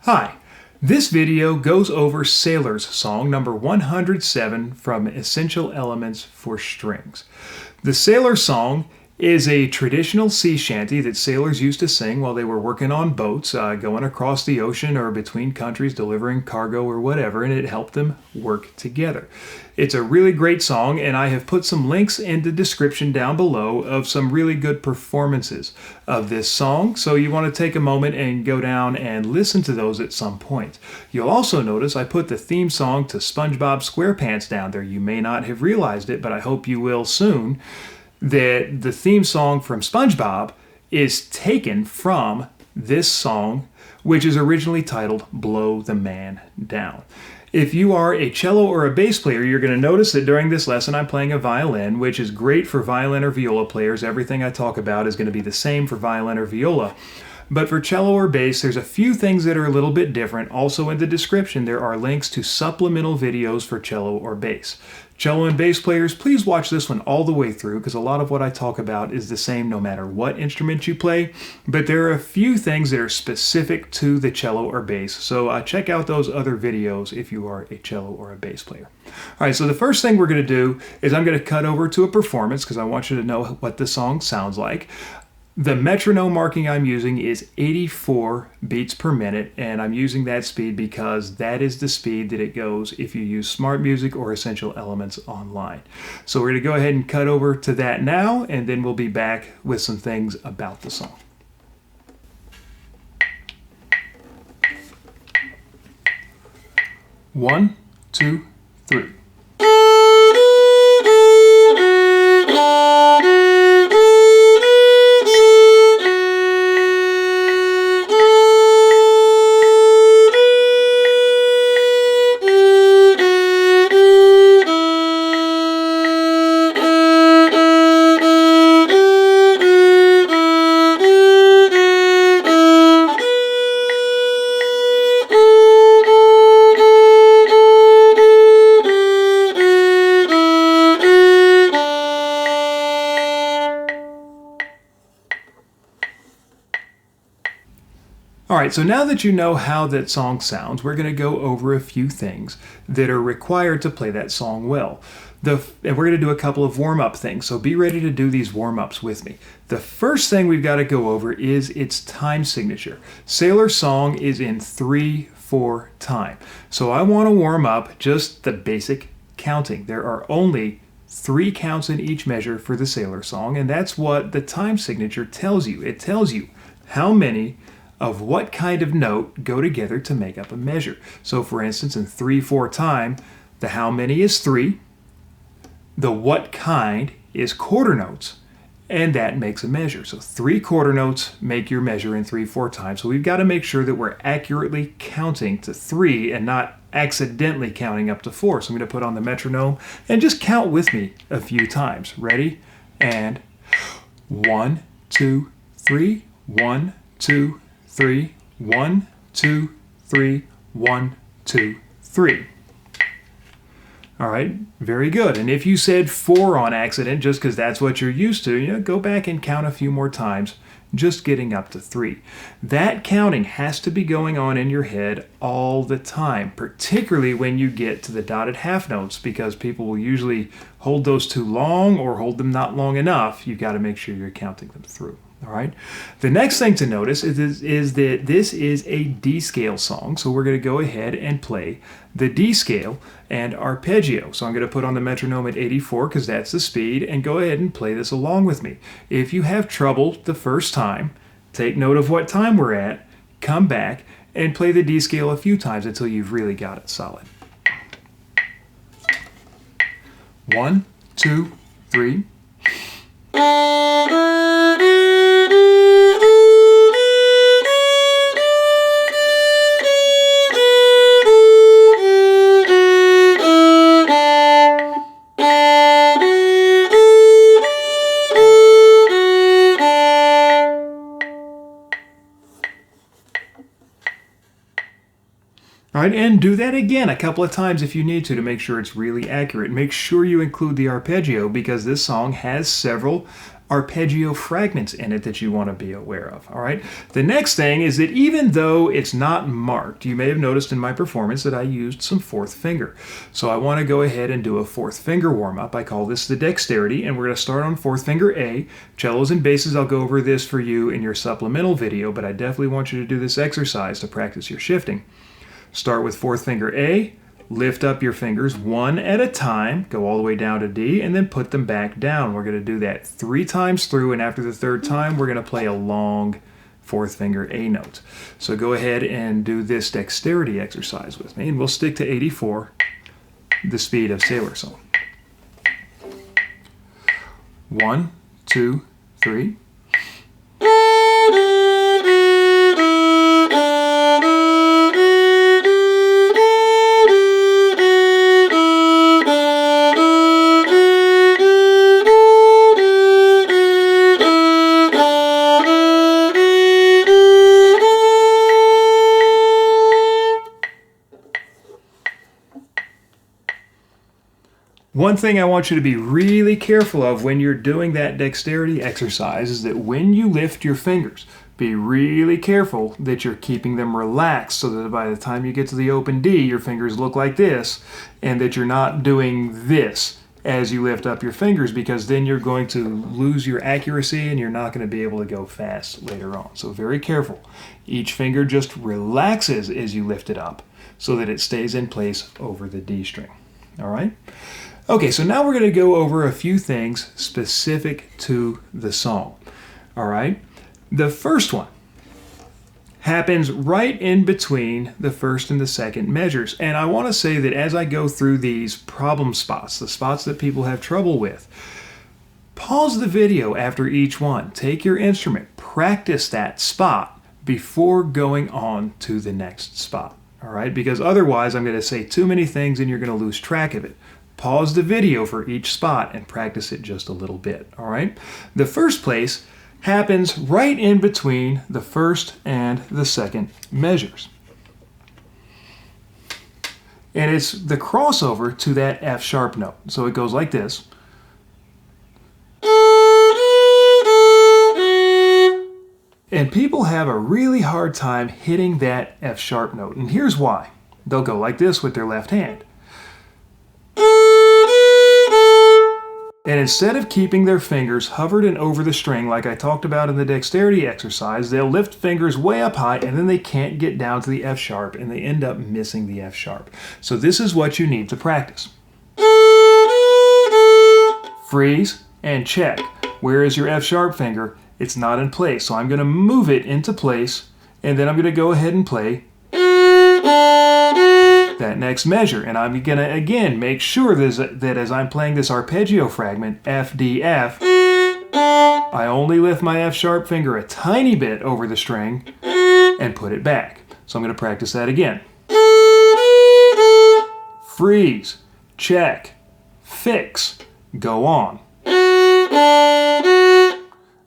Hi, this video goes over Sailor's song number 107 from Essential Elements for Strings. The Sailor song is a traditional sea shanty that sailors used to sing while they were working on boats, going across the ocean or between countries delivering cargo or whatever, and it helped them work together. It's a really great song, and I have put some links in the description down below of some really good performances of this song, so you want to take a moment and go down and listen to those at some point. You'll also notice I put the theme song to SpongeBob SquarePants down there. You may not have realized it, but I hope you will soon, that the theme song from SpongeBob is taken from this song, which is originally titled Blow the Man Down. If you are a cello or a bass player, you're going to notice that during this lesson I'm playing a violin, which is great for violin or viola players. Everything I talk about is going to be the same for violin or viola. But for cello or bass, there's a few things that are a little bit different. Also in the description, there are links to supplemental videos for cello or bass. Cello and bass players, please watch this one all the way through because a lot of what I talk about is the same no matter what instrument you play. But there are a few things that are specific to the cello or bass. So check out those other videos if you are a cello or a bass player. All right, so the first thing we're going to do is I'm going to cut over to a performance because I want you to know what the song sounds like. The metronome marking I'm using is 84 beats per minute, and I'm using that speed because that is the speed that it goes if you use Smart Music or Essential Elements online. So we're going to go ahead and cut over to that now, and then we'll be back with some things about the song. One, two, three. All right, so now that you know how that song sounds, we're going to go over a few things that are required to play that song well. And we're going to do a couple of warm-up things, so be ready to do these warm-ups with me. The first thing we've got to go over is its time signature. Sailor song is in 3/4 time. So I want to warm up just the basic counting. There are only 3 counts in each measure for the Sailor song, and that's what the time signature tells you. It tells you how many of what kind of note go together to make up a measure. So for instance, in 3/4 time, the how many is 3, the what kind is quarter notes, and that makes a measure. So 3 quarter notes make your measure in 3/4 time. So we've got to make sure that we're accurately counting to 3 and not accidentally counting up to 4. So I'm going to put on the metronome and just count with me a few times. Ready? And 1, 2, 3, 1, 2, 3, 1, 2, 3, 1, 2, 3. All right, very good. And if you said 4 on accident, just because that's what you're used to, go back and count a few more times, just getting up to 3. That counting has to be going on in your head all the time, particularly when you get to the dotted half notes, because people will usually hold those too long or hold them not long enough. You've got to make sure you're counting them through. All right. The next thing to notice is that this is a D scale song. So we're going to go ahead and play the D scale and arpeggio. So I'm going to put on the metronome at 84 because that's the speed, and go ahead and play this along with me. If you have trouble the first time, take note of what time we're at, come back and play the D scale a few times until you've really got it solid. 1, 2, 3. All right, and do that again a couple of times if you need to make sure it's really accurate. Make sure you include the arpeggio because this song has several arpeggio fragments in it that you want to be aware of. All right. The next thing is that even though it's not marked, you may have noticed in my performance that I used some fourth finger. So I want to go ahead and do a fourth finger warm up. I call this the Dexterity, and we're going to start on fourth finger A. Cellos and basses, I'll go over this for you in your supplemental video, but I definitely want you to do this exercise to practice your shifting. Start with fourth finger A. Lift up your fingers one at a time, go all the way down to D, and then put them back down. We're going to do that 3 times through, and after the 3rd time, we're going to play a long fourth finger A note. So go ahead and do this dexterity exercise with me, and we'll stick to 84, the speed of Sailor Song. 1, 2, 3. One thing I want you to be really careful of when you're doing that dexterity exercise is that when you lift your fingers, be really careful that you're keeping them relaxed so that by the time you get to the open D, your fingers look like this, and that you're not doing this as you lift up your fingers, because then you're going to lose your accuracy and you're not going to be able to go fast later on. So very careful. Each finger just relaxes as you lift it up so that it stays in place over the D string. All right? Okay, so now we're going to go over a few things specific to the song. All right? The first one happens right in between the first and the second measures. And I want to say that as I go through these problem spots, the spots that people have trouble with, pause the video after each one. Take your instrument, practice that spot before going on to the next spot. All right? Because otherwise I'm going to say too many things and you're going to lose track of it. Pause the video for each spot and practice it just a little bit, all right? The first place happens right in between the first and the second measures. And it's the crossover to that F sharp note. So it goes like this. And people have a really hard time hitting that F sharp note. And here's why. They'll go like this with their left hand. And instead of keeping their fingers hovered and over the string like I talked about in the dexterity exercise, they'll lift fingers way up high and then they can't get down to the F sharp and they end up missing the F sharp. So this is what you need to practice. Freeze and check. Where is your F sharp finger? It's not in place. So I'm going to move it into place and then I'm going to go ahead and play that next measure, and I'm going to again make sure that as I'm playing this arpeggio fragment, F, D, F, I only lift my F sharp finger a tiny bit over the string and put it back. So I'm going to practice that again. Freeze, check, fix, go on.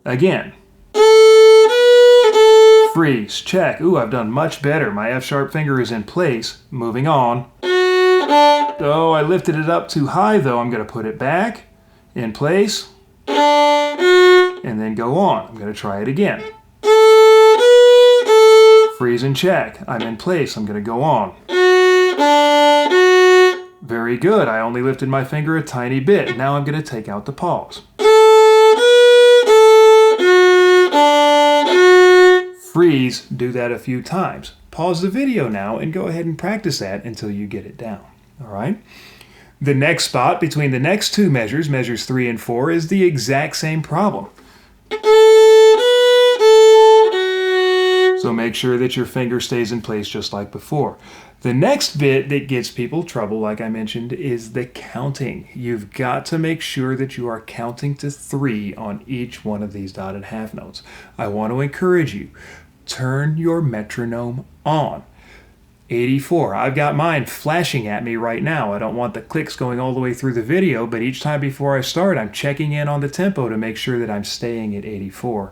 Again. Freeze, check. Ooh, I've done much better. My F sharp finger is in place. Moving on. Oh, I lifted it up too high though. I'm going to put it back in place and then go on. I'm going to try it again. Freeze and check. I'm in place. I'm going to go on. Very good. I only lifted my finger a tiny bit. Now I'm going to take out the pause. Freeze, do that a few times. Pause the video now and go ahead and practice that until you get it down. All right? The next spot between the next two measures, measures 3 and 4, is the exact same problem. So make sure that your finger stays in place just like before. The next bit that gets people trouble, like I mentioned, is the counting. You've got to make sure that you are counting to 3 on each one of these dotted half notes. I want to encourage you, turn your metronome on. 84. I've got mine flashing at me right now. I don't want the clicks going all the way through the video, but each time before I start, I'm checking in on the tempo to make sure that I'm staying at 84.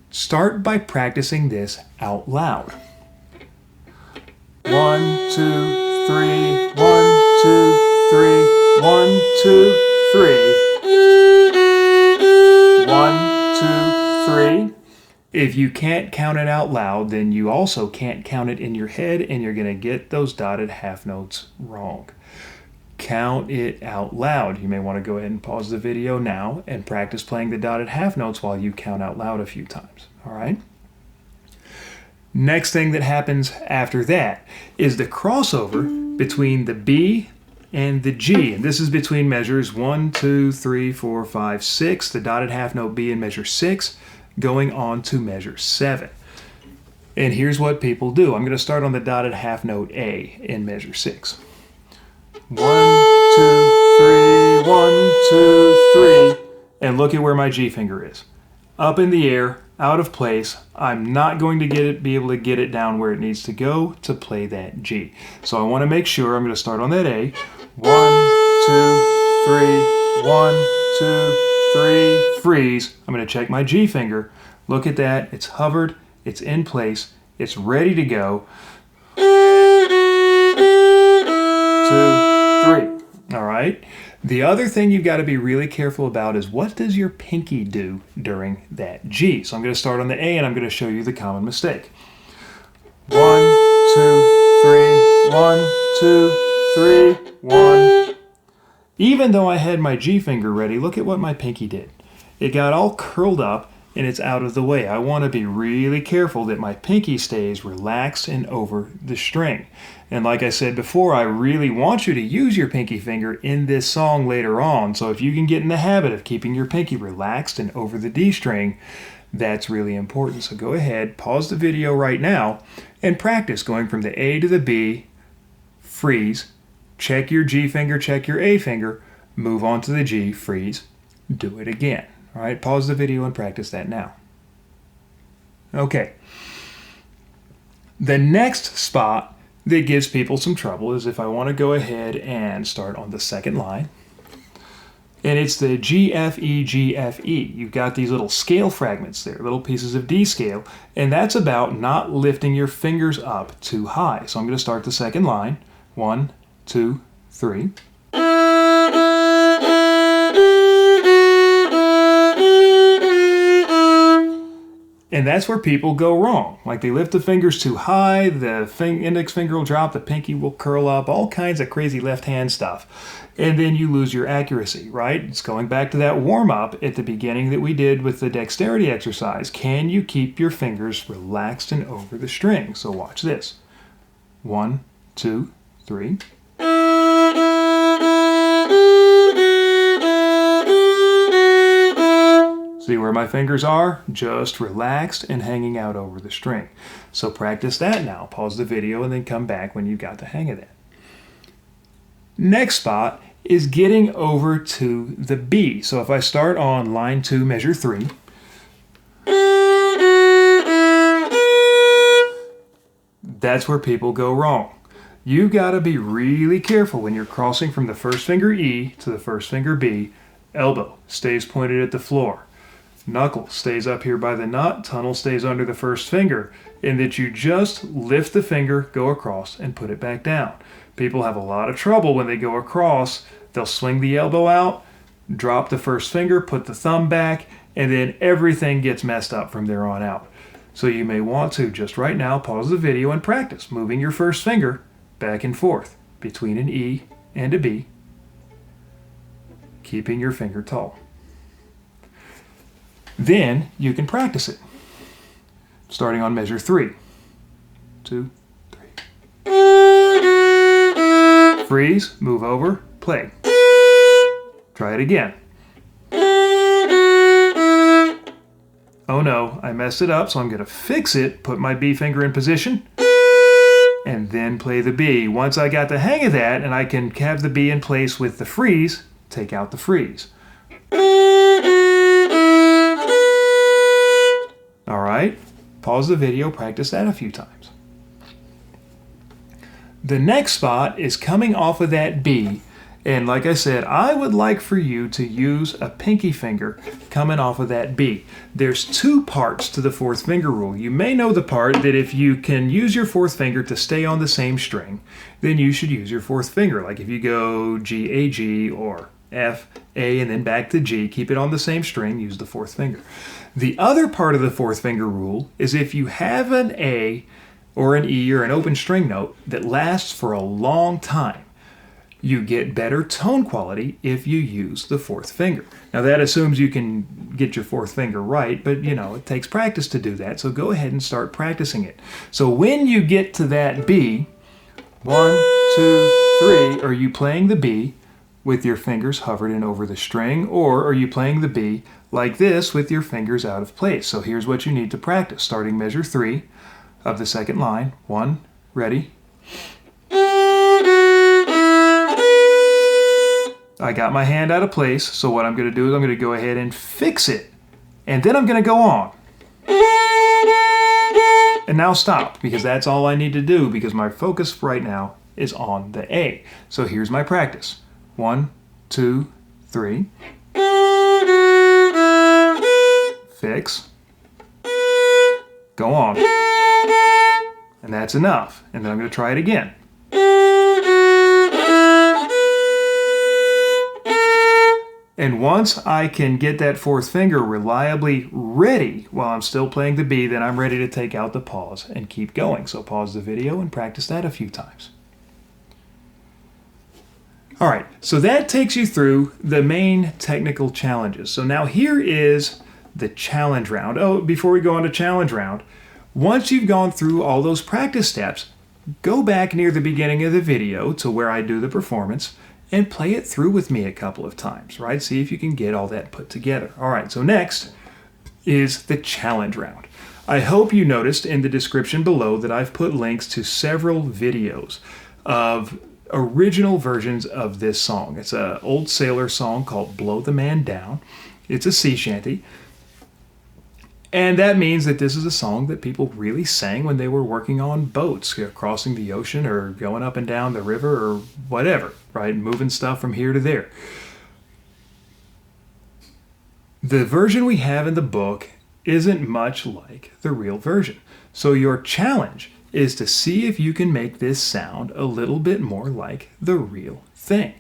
Start by practicing this out loud. 1, 2, 3, 1, 2, 3, 1, 2, 3. 1, 1, 2, 3. If you can't count it out loud, then you also can't count it in your head, and you're going to get those dotted half notes wrong. Count it out loud. You may want to go ahead and pause the video now and practice playing the dotted half notes while you count out loud a few times. All right? Next thing that happens after that is the crossover between the B and the G. And this is between measures 1, 2, 3, 4, 5, 6, the dotted half note B in measure 6, going on to measure 7. And here's what people do. I'm going to start on the dotted half note A in measure 6. 1, 2, 3, 1, 2, 3. And look at where my G finger is. Up in the air, out of place. I'm not going to be able to get it down where it needs to go to play that G. So I want to make sure I'm going to start on that A. 1, 2, 3, 1, 2, 3, freeze. I'm going to check my G finger. Look at that. It's hovered. It's in place. It's ready to go. 2, 3. All right. The other thing you've got to be really careful about is what does your pinky do during that G? So I'm going to start on the A and I'm going to show you the common mistake. 1, 2, 3, 1, 2, 3, 1. Even though I had my G finger ready, look at what my pinky did. It got all curled up and it's out of the way. I want to be really careful that my pinky stays relaxed and over the string. And like I said before, I really want you to use your pinky finger in this song later on. So if you can get in the habit of keeping your pinky relaxed and over the D string, that's really important. So go ahead, pause the video right now, and practice going from the A to the B, freeze, check your G finger, check your A finger, move on to the G, freeze, do it again. All right, pause the video and practice that now. Okay. The next spot that gives people some trouble is if I want to go ahead and start on the second line. And it's the G, F, E, G, F, E. You've got these little scale fragments there, little pieces of D scale, and that's about not lifting your fingers up too high. So I'm going to start the second line. 1, 2, 3. And that's where people go wrong. Like they lift the fingers too high, the index finger will drop, the pinky will curl up, all kinds of crazy left hand stuff. And then you lose your accuracy, right? It's going back to that warm up at the beginning that we did with the dexterity exercise. Can you keep your fingers relaxed and over the string? So watch this. 1, 2, 3. See where my fingers are? Just relaxed and hanging out over the string. So practice that now. Pause the video and then come back when you've got the hang of that. Next spot is getting over to the B. So if I start on line 2, measure 3. That's where people go wrong. You've got to be really careful when you're crossing from the first finger E to the first finger B. Elbow stays pointed at the floor. Knuckle stays up here by the nut, tunnel stays under the first finger, and that you just lift the finger, go across, and put it back down. People have a lot of trouble when they go across. They'll swing the elbow out, drop the first finger, put the thumb back, and then everything gets messed up from there on out. So you may want to, just right now, pause the video and practice moving your first finger back and forth between an E and a B, keeping your finger tall. Then you can practice it. Starting on measure 3. 2, 3. Freeze, move over, play. Try it again. Oh no, I messed it up, so I'm going to fix it, put my B finger in position, and then play the B. Once I got the hang of that, and I can have the B in place with the freeze, take out the freeze. All right, pause the video, practice that a few times. The next spot is coming off of that B, and like I said, I would like for you to use a pinky finger coming off of that B. There's 2 parts to the fourth finger rule. You may know the part that if you can use your fourth finger to stay on the same string, then you should use your fourth finger. Like if you go G, A, G, or F, A, and then back to G. Keep it on the same string, use the fourth finger. The other part of the fourth finger rule is if you have an A or an E or an open string note that lasts for a long time, you get better tone quality if you use the fourth finger. Now that assumes you can get your fourth finger right, but it takes practice to do that, so go ahead and start practicing it. So when you get to that B, 1, 2, 3, are you playing the B with your fingers hovered in over the string, or are you playing the B like this with your fingers out of place? So here's what you need to practice. Starting measure 3 of the second line. 1, ready. I got my hand out of place, so what I'm going to do is I'm going to go ahead and fix it, and then I'm going to go on. And now stop, because that's all I need to do, because my focus right now is on the A. So here's my practice. 1, 2, 3. Fix. Go on. And that's enough. And then I'm going to try it again. And once I can get that fourth finger reliably ready while I'm still playing the B, then I'm ready to take out the pause and keep going. So pause the video and practice that a few times. All right, so that takes you through the main technical challenges. So now here is the challenge round. Oh, before we go on to challenge round, once you've gone through all those practice steps, go back near the beginning of the video to where I do the performance and play it through with me a couple of times, right? See if you can get all that put together. All right, so next is the challenge round. I hope you noticed in the description below that I've put links to several videos of original versions of this song. It's an old sailor song called Blow the Man Down. It's a sea shanty. And that means that this is a song that people really sang when they were working on boats, crossing the ocean or going up and down the river or whatever, right? Moving stuff from here to there. The version we have in the book isn't much like the real version. So your challenge is to see if you can make this sound a little bit more like the real thing.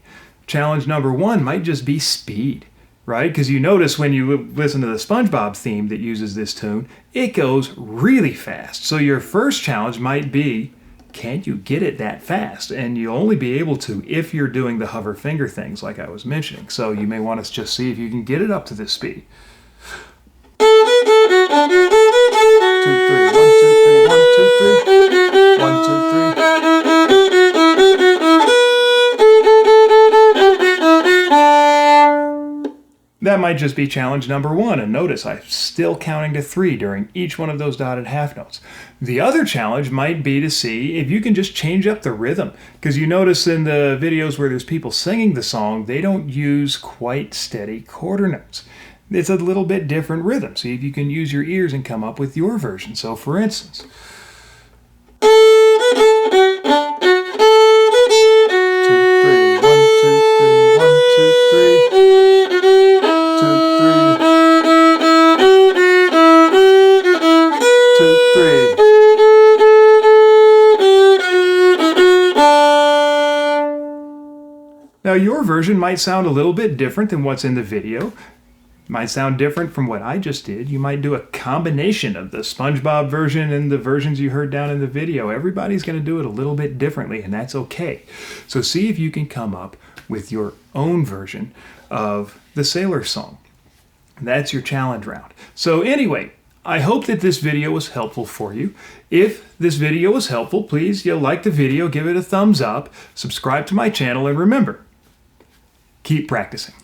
Challenge number 1 might just be speed. Right? Because you notice when you listen to the SpongeBob theme that uses this tune, it goes really fast. So your first challenge might be, can you get it that fast? And you'll only be able to if you're doing the hover finger things like I was mentioning. So you may want to just see if you can get it up to this speed. 1, 2, 3, 1, 2, 3, 1, 2, 3. 1, 2, 3. That might just be challenge number 1, and notice I'm still counting to 3 during each one of those dotted half notes. The other challenge might be to see if you can just change up the rhythm, because you notice in the videos where there's people singing the song, they don't use quite steady quarter notes. It's a little bit different rhythm. See if you can use your ears and come up with your version. So for instance, now your version might sound a little bit different than what's in the video. Might sound different from what I just did. You might do a combination of the SpongeBob version and the versions you heard down in the video. Everybody's going to do it a little bit differently, and that's okay. So see if you can come up with your own version of the Sailor song. That's your challenge round. So anyway, I hope that this video was helpful for you. If this video was helpful, please like the video, give it a thumbs up, subscribe to my channel, and remember, keep practicing.